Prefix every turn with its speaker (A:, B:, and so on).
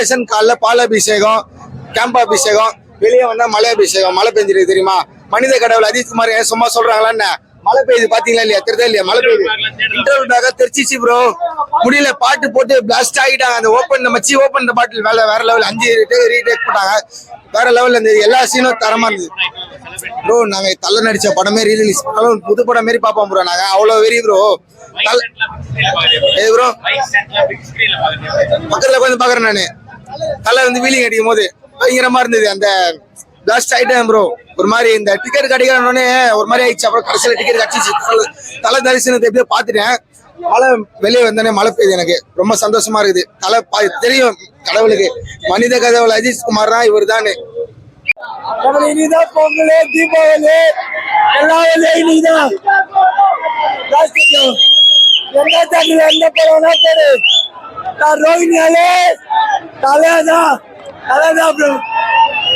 A: Celebration காலைல பாலாபிஷேகம், camp அபிஷேகம், வெளியே வந்தா மலை அபிஷேகம். மழை பெஞ்சிருக்கு தெரியுமா? மனித கடவுள் அஜித்குமார் ஏன் சும்மா சொல்றாங்களா என்ன? மழை பெய்யுது பாத்தீங்களா இல்லையா? தெரியுதா இல்லையா? மழை பெய்யுது. இன்டர்வியூக்காக தெரிச்சிச்சு ப்ரோ, முடியல பாட்டு போட்டு பிளாஸ்ட் ஆகிட்டாங்க. அந்த ஓப்பன் இந்த பாட்டில் வேற லெவல். 5 ரீடேக் போட்டாங்க, வேற லெவல்ல இருந்தது. எல்லா சீனும் தரமா இருந்தது ப்ரோ. நாங்க தலை நடிச்ச படமே ரீரிலீஸ் பண்ணாலும் புது படம் மாரி பாப்போம் ப்ரோ. நாங்க அவ்வளவு வெறி ப்ரோ. ப்ரோ பக்கத்துல உட்காந்து பாக்குறேன் நானு. தலை வந்து வீலிங் அடிக்கும் போது பயங்கரமா இருந்தது. அந்த பிளாஸ்ட் ஆயிட்டேன் ப்ரோ. ஒரு மாதிரி இந்த டிக்கெட் கிடைக்கணும்னே ஒரு மாதிரி ஆயிடுச்சு. அப்புறம் கடைசியில டிக்கெட் கிடைச்சிச்சு. தலை தரிசனத்தை எப்படியோ பாத்துட்டேன். மழை வெளியே வந்தோடனே மழை பெய்யுது. எனக்கு ரொம்ப சந்தோஷமா இருக்குது. தலை தெரியும் கடவுளுக்கு, மனித கடவுள் அஜித்குமார் தான் இவர் தானே. இனிதான் பொங்கல், தீபாவளி, எல்லா வேலையும் இனிதான். எந்த தேட்டர்ல எந்த படம் ரோஹிணியாலே தலைதான் ப்ரோ.